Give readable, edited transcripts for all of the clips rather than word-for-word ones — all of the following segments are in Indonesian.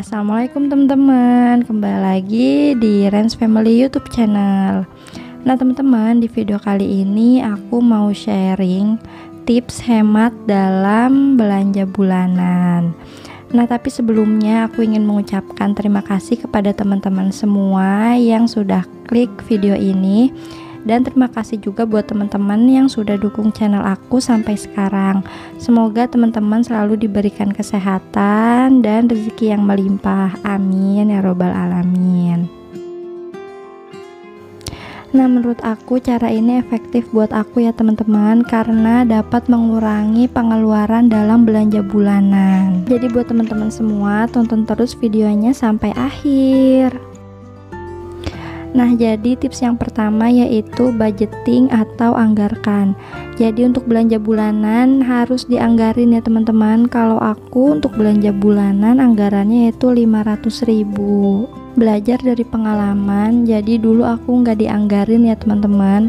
Assalamualaikum teman-teman, kembali lagi di Rens Family YouTube channel. Nah teman-teman, di video kali ini aku mau sharing tips hemat dalam belanja bulanan. Nah tapi sebelumnya aku ingin mengucapkan terima kasih kepada teman-teman semua yang sudah klik video ini. Dan terima kasih juga buat teman-teman yang sudah dukung channel aku sampai sekarang. Semoga teman-teman selalu diberikan kesehatan dan rezeki yang melimpah. Amin ya robbal alamin. Nah menurut aku cara ini efektif buat aku ya teman-teman, karena dapat mengurangi pengeluaran dalam belanja bulanan. Jadi buat teman-teman semua, tonton terus videonya sampai akhir. Nah jadi tips yang pertama yaitu budgeting atau anggarkan. Jadi untuk belanja bulanan harus dianggarin ya teman-teman. Kalau aku untuk belanja bulanan anggarannya yaitu 500.000. Belajar dari pengalaman, jadi dulu aku nggak dianggarin ya teman-teman.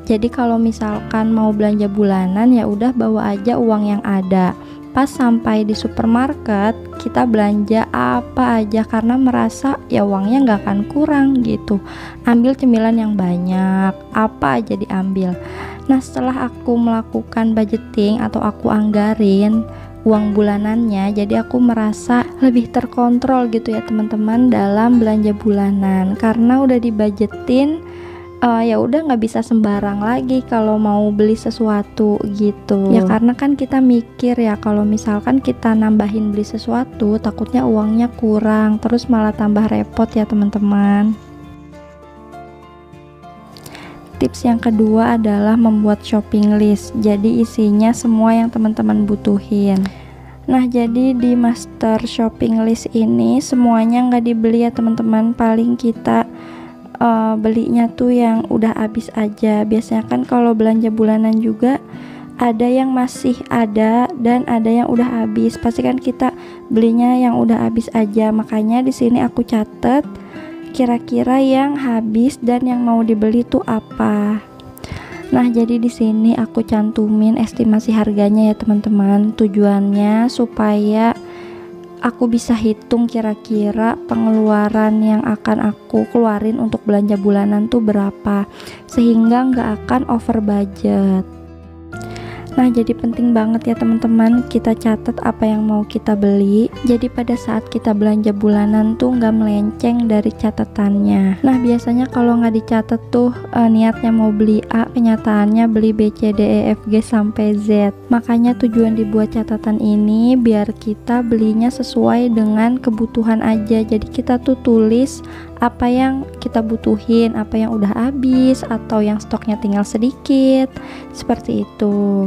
Jadi kalau misalkan mau belanja bulanan ya udah bawa aja uang yang ada. Pas sampai di supermarket kita belanja apa aja karena merasa ya uangnya nggak akan kurang gitu. Ambil cemilan yang banyak, apa aja diambil. Nah setelah aku melakukan budgeting atau aku anggarin uang bulanannya, jadi aku merasa lebih terkontrol gitu ya teman-teman dalam belanja bulanan, karena udah dibudgetin. Ya udah nggak bisa sembarang lagi kalau mau beli sesuatu gitu ya, karena kan kita mikir ya kalau misalkan kita nambahin beli sesuatu takutnya uangnya kurang, terus malah tambah repot ya teman-teman. Tips yang kedua adalah membuat shopping list, jadi isinya semua yang teman-teman butuhin. Nah jadi di master shopping list ini semuanya nggak dibeli ya teman-teman, paling kita belinya tuh yang udah habis aja. Biasanya kan kalau belanja bulanan juga ada yang masih ada dan ada yang udah habis. Pasti kan kita belinya yang udah habis aja. Makanya di sini aku catet kira-kira yang habis dan yang mau dibeli tuh apa. Nah, jadi di sini aku cantumin estimasi harganya ya teman-teman. Tujuannya supaya aku bisa hitung kira-kira pengeluaran yang akan aku keluarin untuk belanja bulanan tuh berapa, sehingga nggak akan over budget. Nah jadi penting banget ya teman-teman kita catat apa yang mau kita beli. Jadi pada saat kita belanja bulanan tuh nggak melenceng dari catatannya. Nah biasanya kalau nggak dicatat tuh niatnya mau beli A, kenyataannya beli B, C, D, E, F, G sampai Z. Makanya tujuan dibuat catatan ini biar kita belinya sesuai dengan kebutuhan aja. Jadi kita tuh tulis apa yang kita butuhin, apa yang udah habis atau yang stoknya tinggal sedikit, seperti itu.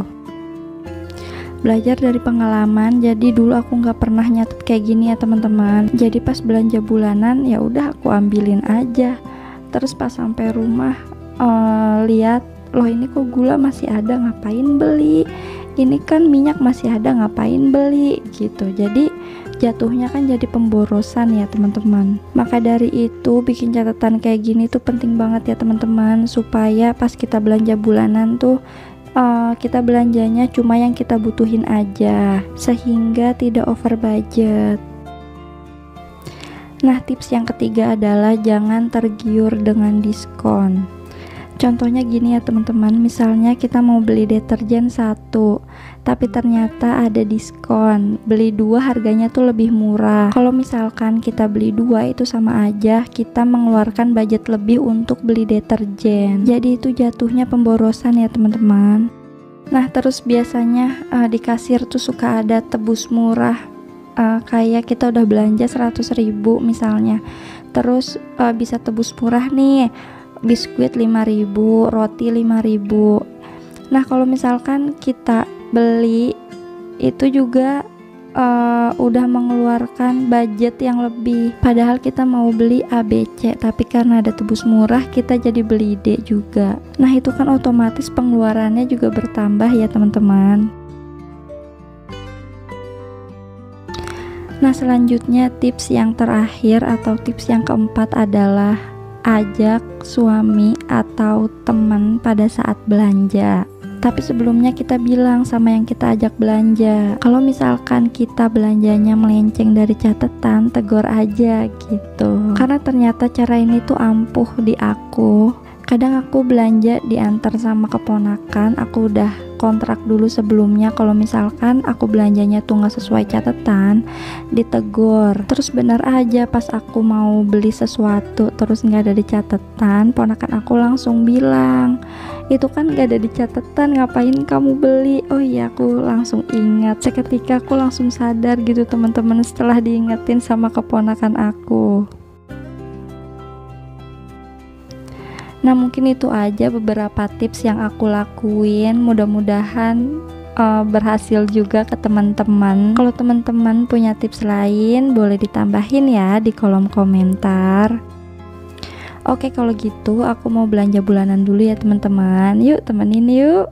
Belajar dari pengalaman, jadi dulu aku nggak pernah nyatet kayak gini ya teman-teman. Jadi pas belanja bulanan ya udah aku ambilin aja. Terus pas sampai rumah lihat, loh ini kok gula masih ada, ngapain beli? Ini kan minyak masih ada, ngapain beli? Gitu. Jadi jatuhnya kan jadi pemborosan ya teman-teman. Maka dari itu bikin catatan kayak gini tuh penting banget ya teman-teman, supaya pas kita belanja bulanan tuh kita belanjanya cuma yang kita butuhin aja, sehingga tidak over budget. Nah tips yang ketiga adalah jangan tergiur dengan diskon. Contohnya gini ya teman-teman, misalnya kita mau beli deterjen 1 tapi ternyata ada diskon, beli 2 harganya tuh lebih murah. Kalau misalkan kita beli 2 itu sama aja kita mengeluarkan budget lebih untuk beli deterjen. Jadi itu jatuhnya pemborosan ya teman-teman. Nah terus biasanya di kasir tuh suka ada tebus murah, kayak kita udah belanja 100.000 misalnya, terus bisa tebus murah nih biskuit 5.000, roti 5.000. Nah kalau misalkan kita beli itu juga udah mengeluarkan budget yang lebih, padahal kita mau beli A, B, C, tapi karena ada tebus murah kita jadi beli D juga. Nah itu kan otomatis pengeluarannya juga bertambah ya teman-teman. Nah selanjutnya tips yang terakhir atau tips yang keempat adalah ajak suami atau teman pada saat belanja. Tapi sebelumnya kita bilang sama yang kita ajak belanja, kalau misalkan kita belanjanya melenceng dari catatan, tegur aja gitu. Karena ternyata cara ini tuh ampuh di aku. Kadang aku belanja diantar sama keponakan, aku udah kontrak dulu sebelumnya kalau misalkan aku belanjanya tuh nggak sesuai catatan, ditegur. Terus bener aja pas aku mau beli sesuatu terus nggak ada di catatan, ponakan aku langsung bilang, itu kan nggak ada di catatan, ngapain kamu beli? Oh iya, aku langsung ingat. Seketika aku langsung sadar gitu teman-teman setelah diingetin sama keponakan aku. Nah, mungkin itu aja beberapa tips yang aku lakuin. Mudah-mudahan berhasil juga ke teman-teman. Kalau teman-teman punya tips lain, boleh ditambahin ya di kolom komentar. Oke, kalau gitu aku mau belanja bulanan dulu ya teman-teman. Yuk, temenin yuk.